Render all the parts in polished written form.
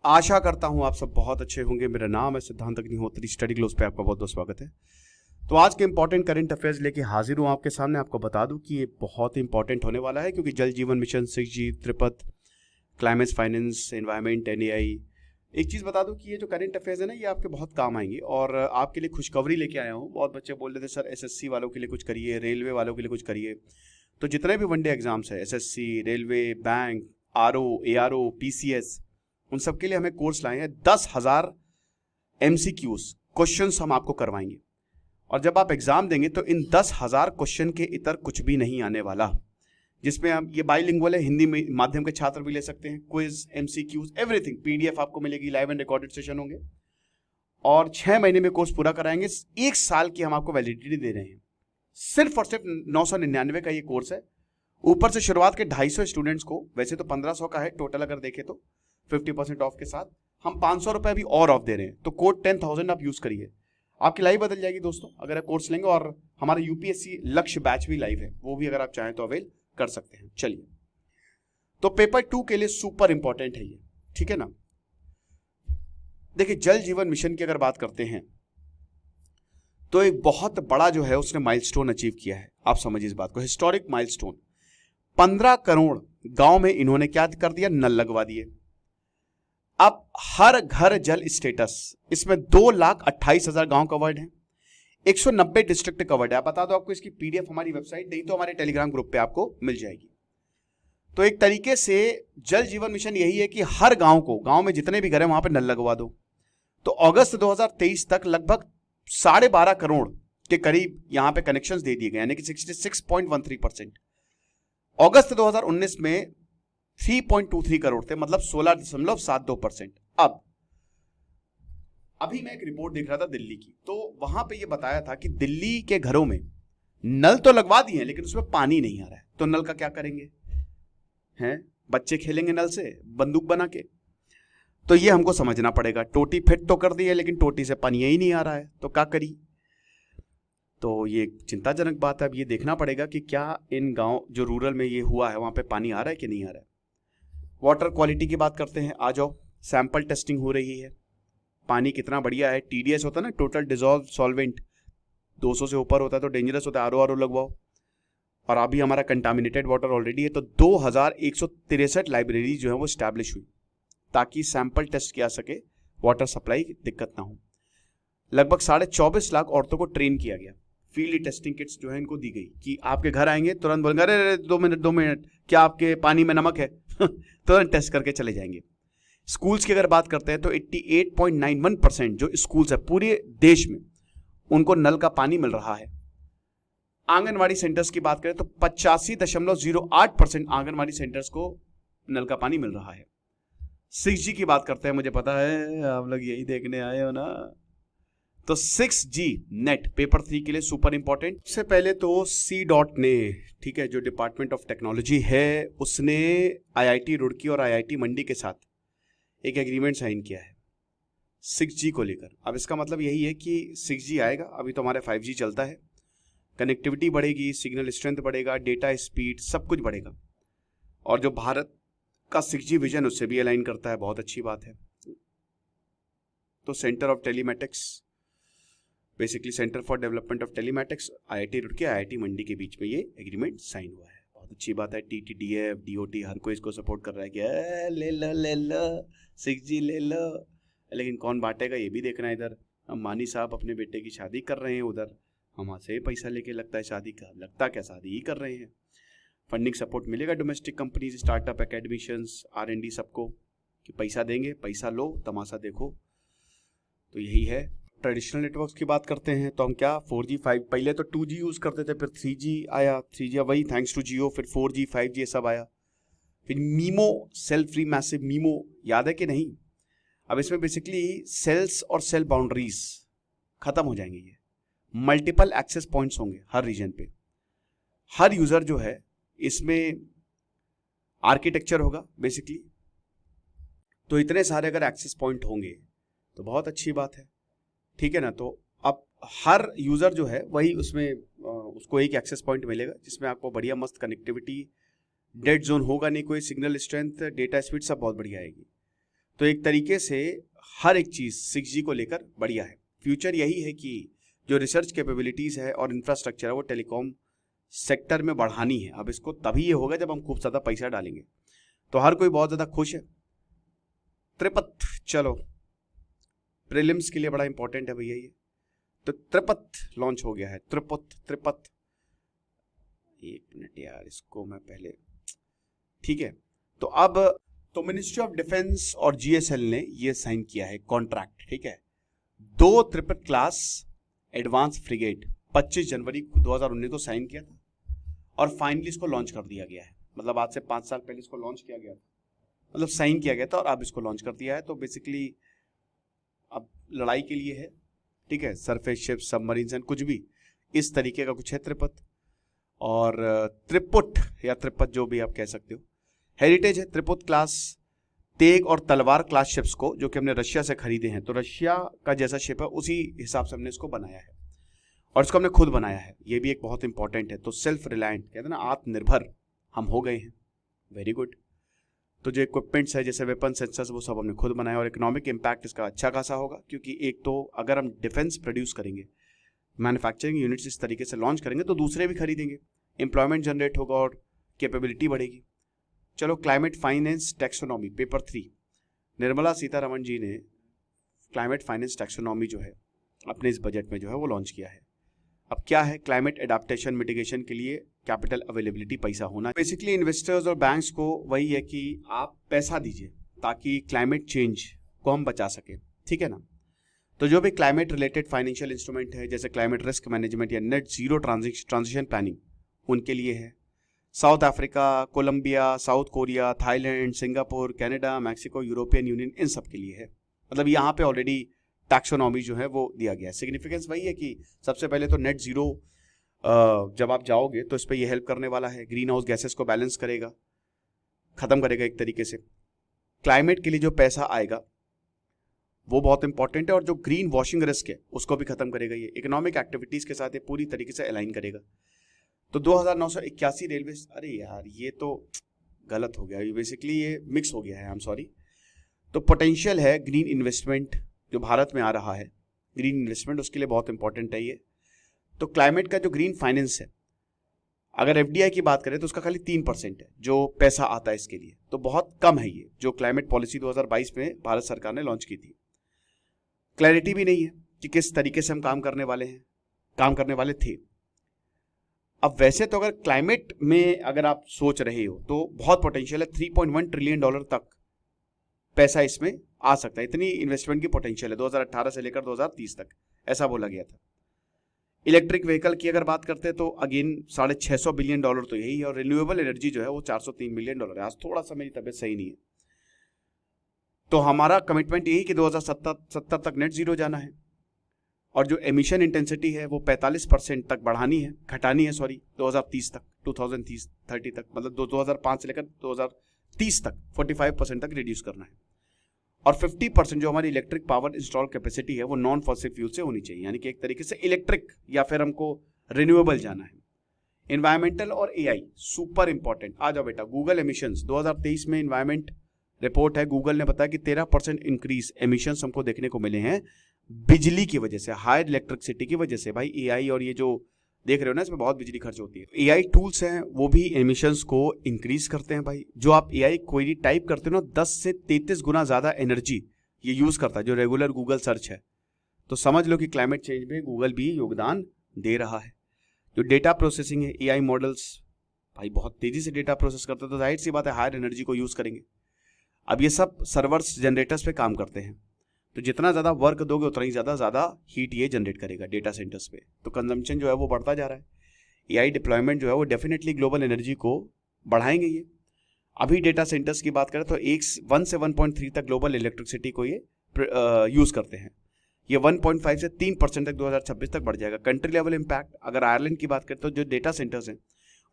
आशा करता हूं आप सब बहुत अच्छे होंगे। मेरा नाम है सिद्धांत अग्निहोत्री, स्टडी ग्लोस पे आपका बहुत बहुत स्वागत है। तो आज के इंपॉर्टेंट करंट अफेयर्स लेके हाजिर हूं आपके सामने। आपको बता दूं कि ये बहुत इंपॉर्टेंट होने वाला है, क्योंकि Jal Jeevan mission, 6G, Tripath, climate finance, environment, NAI। एक चीज़ बता दूं कि ये जो करंट अफेयर्स है ना, ये आपके बहुत काम आएंगे और आपके लिए खुशखबरी लेके आया हूँ। बहुत बच्चे बोल रहे थे सर SSC वालों के लिए कुछ करिए, रेलवे वालों के लिए कुछ करिए। तो जितने भी वनडे एग्जाम्स है, SSC, railway, bank, RO, ARO, PCS, उन सब के लिए हमें कोर्स लाए हैं। 10,000 MCQs क्वेश्चंस हम आपको करवाएंगे और जब आप एग्जाम देंगे तो इन 10,000 क्वेश्चन के इतर कुछ भी नहीं आने वाला, जिसमें हम ये बाइलिंगुअल है, हिंदी में माध्यम के छात्र भी ले सकते हैं। क्विज, MCQs, एवरीथिंग PDF आपको मिलेगी, लाइव एंड रिकॉर्डेड सेशन होंगे और 6 महीने में कोर्स पूरा कराएंगे। 1 साल की हम आपको वैलिडिटी दे रहे हैं। सिर्फ और सिर्फ 999 का ये कोर्स है। ऊपर से शुरुआत के 250 स्टूडेंट्स को, वैसे तो 1500 का है टोटल, अगर देखें तो 50% ऑफ के साथ हम 500 रुपए भी और ऑफ दे रहे हैं। तो कोड 10,000 आप यूज करिए, आपकी लाइफ बदल जाएगी दोस्तों अगर आप कोर्स लेंगे। और हमारा UPSC लक्ष्य बैच भी लाइव है, वो भी अगर आप चाहें तो अवेल कर सकते हैं। चलिए, तो पेपर 2 के लिए सुपर इंपॉर्टेंट है ये, ठीक है ना। देखिए, जल जीवन मिशन की अगर बात करते हैं तो एक बहुत बड़ा जो है उसने माइलस्टोन अचीव किया है। आप समझिए इस बात को, हिस्टोरिक माइलस्टोन। 15 करोड़ गांव में इन्होंने क्या कर दिया, नल लगवा दिए। अब हर घर जल स्टेटस, इसमें 2,28,000 गांव कवर्ड हैं, 190 डिस्ट्रिक्ट कवर्ड है। आप बता दो, आपको इसकी PDF हमारी वेबसाइट, नहीं तो हमारे टेलीग्राम ग्रुप पे आपको मिल जाएगी। तो एक तरीके से जल जीवन मिशन यही है कि हर गांव को, गांव में जितने भी घर है वहां पे नल लगवा दो। तो अगस्त 2023 तक लगभग 12.5 करोड़ के करीब यहां पे कनेक्शंस दे दिए गए, यानी कि 66.13%। अगस्त 2019 में 3.23 करोड़ थे, मतलब 16.72%। अब अभी मैं एक रिपोर्ट देख रहा था दिल्ली की, तो वहां पे ये बताया था कि दिल्ली के घरों में नल तो लगवा दिए हैं लेकिन उसमें पानी नहीं आ रहा है। तो नल का क्या करेंगे, हैं बच्चे खेलेंगे नल से बंदूक बना के? तो ये हमको समझना पड़ेगा। टोटी फिट तो कर दी है लेकिन टोटी से पानी ही नहीं आ रहा है, तो क्या करी? तो ये चिंताजनक बात है। अब ये देखना पड़ेगा कि क्या इन गांव जो रूरल में ये हुआ है वहां पे पानी आ रहा है कि नहीं आ रहा है। वाटर क्वालिटी की बात करते हैं, आ जाओ। सैंपल टेस्टिंग हो रही है, पानी कितना बढ़िया है। TDS होता है ना, टोटल डिजॉल्व सॉल्वेंट, 200 से ऊपर होता है तो डेंजरस होता है, RO लगवाओ। और अभी हमारा कंटामिनेटेड वाटर ऑलरेडी है। तो 2,163 लाइब्रेरी जो है वो स्टैब्लिश हुई ताकि सैंपल टेस्ट किया सके, वाटर सप्लाई की दिक्कत ना हो। लगभग 24.5 लाख औरतों को ट्रेन किया गया। फील्ड टेस्टिंग किट्स जो है इनको दी गई कि आपके घर आएंगे तुरंत बोलेंगे अरे 2 मिनट क्या आपके पानी में नमक है तुरंत टेस्ट करके चले जाएंगे। स्कूल्स की अगर बात करते हैं तो 88.91% जो स्कूल्स है पूरे देश में, उनको नल का पानी मिल रहा है। आंगनवाड़ी सेंटर्स की बात करें तो 85.08% आंगनवाड़ी सेंटर्स को नल का पानी मिल रहा है। 6G की बात करते हैं, मुझे पता है आप लोग यही देखने आए हो ना। तो 6G नेट पेपर 3 के लिए सुपर इंपॉर्टेंट। सबसे पहले तो C.DOT ने, ठीक है, जो डिपार्टमेंट ऑफ टेक्नोलॉजी है, उसने IIT रुड़की और IIT मंडी के साथ एक एग्रीमेंट साइन किया है 6G को लेकर। अब इसका मतलब यही है कि 6G आएगा। अभी तो हमारे 5G चलता है, कनेक्टिविटी बढ़ेगी, सिग्नल स्ट्रेंथ बढ़ेगा, डेटा स्पीड, सब कुछ बढ़ेगा। और जो भारत का 6G विजन उससे भी अलाइन करता है, बहुत अच्छी बात है। तो centre of telematics, basically centre for development of telematics, IIT Roorkee, IIT मंडी के बीच में ये एग्रीमेंट साइन हुआ है, बहुत अच्छी बात है। TTDF, DOT हर कोई इसको सपोर्ट कर रहा है कि ले लो 6G ले लो, लेकिन कौन बांटेगा ये भी देखना है। इधर अंबानी साहब अपने बेटे की शादी कर रहे हैं, उधर हम से पैसा लेके लगता है शादी का, लगता क्या शादी ही कर रहे हैं। फंडिंग सपोर्ट मिलेगा domestic companies, startup, academicians, R&D सबको, कि पैसा देंगे, पैसा लो, तमाशा देखो। तो यही है। ट्रेडिशनल नेटवर्क्स की बात करते हैं तो हम क्या 4G 5, पहले तो 2G यूज़ करते थे, फिर 3G आया, 3G वही थैंक्स टू जियो, फिर 4G 5G ये सब आया। फिर MIMO, cell free massive MIMO, याद है कि नहीं? अब इसमें बेसिकली सेल्स और सेल बाउंड्रीज खत्म हो जाएंगे। ये मल्टीपल एक्सेस पॉइंट्स होंगे हर रीजन पे, हर यूजर जो है इसमें आर्किटेक्चर होगा बेसिकली। तो इतने सारे अगर एक्सेस पॉइंट होंगे तो बहुत अच्छी बात है, ठीक है ना। तो अब हर यूजर जो है वही उसमें उसको एक एक्सेस पॉइंट मिलेगा जिसमें आपको बढ़िया मस्त कनेक्टिविटी, डेड जोन होगा नहीं कोई, सिग्नल स्ट्रेंथ, डेटा स्पीड सब बहुत बढ़िया आएगी। तो एक तरीके से हर एक चीज़ 6G को लेकर बढ़िया है। फ्यूचर यही है कि जो रिसर्च कैपेबिलिटीज़ है और इंफ्रास्ट्रक्चर है वो टेलीकॉम सेक्टर में बढ़ानी है। अब इसको तभी ये होगा जब हम खूब ज़्यादा पैसा डालेंगे। तो हर कोई बहुत ज़्यादा खुश है। त्रिपथ, चलो प्रीलिम्स के लिए बड़ा इंपॉर्टेंट है भैया ये। तो त्रिपथ लॉन्च हो गया है। त्रिपथ, एक मिनट यार, इसको मैं पहले, ठीक है। तो मिनिस्ट्री ऑफ डिफेंस और GSL ने ये साइन किया है कॉन्ट्रैक्ट, ठीक है। 2 त्रिपथ क्लास एडवांस फ्रिगेट 25 जनवरी 2019 को साइन किया था और फाइनली इसको लॉन्च कर दिया गया है। मतलब आज से 5 साल पहले इसको लॉन्च किया गया था, मतलब साइन किया गया था और अब इसको लॉन्च कर दिया है। तो बेसिकली अब लड़ाई के लिए है, ठीक है, सरफेस शिप, सबमरीन्स एंड कुछ भी इस तरीके का कुछ है त्रिपथ। और त्रिपुट या त्रिपथ जो भी आप कह सकते हो, हेरिटेज है। त्रिपुट क्लास तेग और तलवार क्लास शिप्स को जो कि हमने रशिया से खरीदे हैं, तो रशिया का जैसा शिप है उसी हिसाब से हमने इसको बनाया है और इसको हमने खुद बनाया है। ये भी एक बहुत इंपॉर्टेंट है। तो सेल्फ रिलायंट, कहते हैं ना, आत्मनिर्भर हम हो गए हैं। Very good. तो जो इक्विपमेंट्स है जैसे वेपन, सेंसर्स, वो सब हमने खुद बनाया और इकोनॉमिक इम्पैक्ट इसका अच्छा खासा होगा, क्योंकि एक तो अगर हम डिफेंस प्रोड्यूस करेंगे, मैन्युफैक्चरिंग यूनिट्स इस तरीके से लॉन्च करेंगे तो दूसरे भी खरीदेंगे, एम्प्लॉयमेंट जनरेट होगा और कैपेबिलिटी बढ़ेगी। चलो, climate finance taxonomy paper 3, Nirmala Sitharaman ji ने क्लाइमेट फाइनेंस टैक्सोनॉमी जो है अपने इस बजट में जो है वो लॉन्च किया है। अब क्या है, क्लाइमेट एडाप्टेशन मिटिगेशन के लिए कैपिटल अवेलेबिलिटी, पैसा होना। बेसिकली इन्वेस्टर्स और बैंक्स को वही है कि आप पैसा दीजिए ताकि क्लाइमेट चेंज को हम बचा सके, ठीक है ना। तो जो भी क्लाइमेट रिलेटेड फाइनेंशियल इंस्ट्रूमेंट है जैसे क्लाइमेट रिस्क मैनेजमेंट या नेट जीरो ट्रांजिशन प्लानिंग, उनके लिए है। South Africa, Colombia, South Korea, Thailand, Singapore, Canada, Mexico, European Union, इन सब के लिए है। मतलब यहाँ पे ऑलरेडी टैक्सोनॉमी जो है वो दिया गया है। सिग्निफिकेंस वही है कि सबसे पहले तो नेट जीरो जब आप जाओगे तो इस पर ये हेल्प करने वाला है, ग्रीन हाउस गैसेस को बैलेंस करेगा, खत्म करेगा एक तरीके से। क्लाइमेट के लिए जो पैसा आएगा वो बहुत इंपॉर्टेंट है और जो ग्रीन वॉशिंग रिस्क है उसको भी खत्म करेगा। ये इकोनॉमिक एक्टिविटीज के साथ ये पूरी तरीके से अलाइन करेगा। तो 2981 रेलवे, अरे यार ये तो गलत हो गया, ये बेसिकली ये मिक्स हो गया है, आई एम सॉरी। तो पोटेंशियल है ग्रीन इन्वेस्टमेंट जो भारत में आ रहा है, ग्रीन इन्वेस्टमेंट, उसके लिए बहुत इंपॉर्टेंट है ये। तो क्लाइमेट का जो ग्रीन फाइनेंस है, अगर FDI की बात करें तो उसका खाली 3% है जो पैसा आता है इसके लिए, तो बहुत कम है ये जो क्लाइमेट पॉलिसी 2022 में भारत सरकार ने लॉन्च की थी। क्लैरिटी भी नहीं है कि किस तरीके से हम काम करने वाले थे। अब वैसे तो अगर क्लाइमेट में अगर आप सोच रहे हो तो बहुत पोटेंशियल है, $3.1 ट्रिलियन तक पैसा इसमें आ सकता है, इतनी इन्वेस्टमेंट की पोटेंशियल है 2018 से लेकर 2030 तक, ऐसा बोला गया था। इलेक्ट्रिक व्हीकल की अगर बात करते हैं तो अगेन $650 बिलियन तो यही है, और रिन्यूएबल एनर्जी जो है वो $403 बिलियन है। आज थोड़ा सा मेरी तबीयत सही नहीं है, तो हमारा कमिटमेंट यही कि 2070 तक नेट जीरो जाना है, और जो एमिशन इंटेंसिटी है वो 45% तक घटानी है 2030 तक, 2030 तक, मतलब 2005 से लेकर 2030 तक 45% तक रिड्यूस करना है। और 50% जो हमारी इलेक्ट्रिक पावर इंस्टॉल कैपेसिटी है वो नॉन फॉसिल फ्यूल से होनी चाहिए, यानी कि एक तरीके से इलेक्ट्रिक या फिर हमको रिन्यूएबल जाना है। इन्वायरमेंटल और AI सुपर इंपॉर्टेंट। आ जाओ बेटा, गूगल एमिशंस 2023 में इन्वायरमेंट रिपोर्ट है, गूगल ने बताया कि 13% इंक्रीज एमिशंस हमको देखने को मिले हैं बिजली की वजह से, हायर इलेक्ट्रिसिटी की वजह से। भाई AI और ये जो देख रहे हो ना, इसमें बहुत बिजली खर्च होती है। AI टूल्स हैं वो भी एमिशंस को इंक्रीज करते हैं। भाई जो आप AI क्वेरी टाइप करते हो ना, 10 से 33 गुना ज्यादा एनर्जी ये यूज करता है जो रेगुलर गूगल सर्च है। तो समझ लो कि क्लाइमेट चेंज में गूगल भी योगदान दे रहा है। जो डेटा प्रोसेसिंग है, AI मॉडल्स भाई बहुत तेजी से डेटा प्रोसेस करते हैं, तो जाहिर सी बात है हायर एनर्जी को यूज करेंगे। अब ये सब सर्वर्स जनरेटर्स पे काम करते हैं, तो जितना ज़्यादा वर्क दोगे उतना ही ज़्यादा हीट ये जनरेट करेगा डेटा सेंटर्स पे, तो कंजम्पशन जो है वो बढ़ता जा रहा है। AI डिप्लॉयमेंट जो है वो डेफिनेटली ग्लोबल एनर्जी को बढ़ाएंगे ये। अभी डेटा सेंटर्स की बात करें तो 1 से 1.3 तक ग्लोबल इलेक्ट्रिसिटी को ये यूज़ करते हैं। ये 1.5 से 3% तक 2026 तक बढ़ जाएगा। कंट्री लेवल इम्पैक्ट, अगर आयरलैंड की बात करें तो जो डेटा सेंटर्स हैं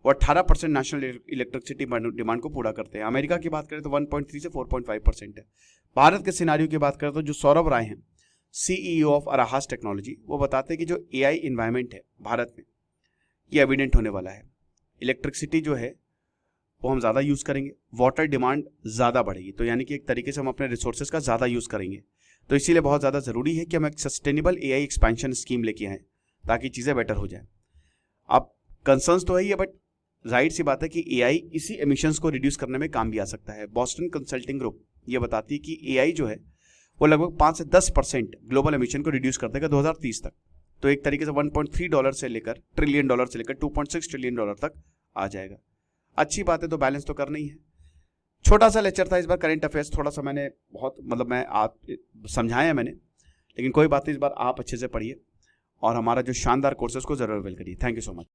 वो 18% नेशनल इलेक्ट्रिसिटी डिमांड को पूरा करते हैं। अमेरिका की बात करें तो 1.3 से 4.5% है। भारत के सिनारियो की बात करें तो जो सौरभ राय हैं, CEO ऑफ अराहास टेक्नोलॉजी, वो बताते हैं कि जो AI इन्वायरमेंट है भारत में ये एविडेंट होने वाला है। इलेक्ट्रिसिटी जो है वो हम ज़्यादा यूज़ करेंगे, वाटर डिमांड ज़्यादा बढ़ेगी। तो यानी कि एक तरीके से हम अपने रिसोर्सेज का ज़्यादा यूज़ करेंगे। तो इसीलिए बहुत ज़्यादा ज़रूरी है कि हम एक सस्टेनेबल AI एक्सपेंशन स्कीम लेके आएँ ताकि चीज़ें बेटर हो जाए। अब कंसर्न्स तो है ही है, बट जाहिर सी बात है कि AI इसी एमिशंस को रिड्यूस करने में काम भी आ सकता है। बॉस्टन कंसल्टिंग ग्रुप ये बताती है कि AI जो है वो लगभग 5 से 10% ग्लोबल एमिशन को रिड्यूस कर देगा 2030 तक। तो एक तरीके से $1.3 से लेकर ट्रिलियन डॉलर से लेकर $2.6 ट्रिलियन तक आ जाएगा। अच्छी बात है, तो बैलेंस तो करना ही है। छोटा सा लेक्चर था इस बार करंट अफेयर्स, थोड़ा सा मैंने बहुत मैं आप समझाया मैंने, लेकिन कोई बात नहीं, इस बार आप अच्छे से पढ़िए और हमारा जो शानदार कोर्स है उसको जरूर अवेल करिए। Thank you so much.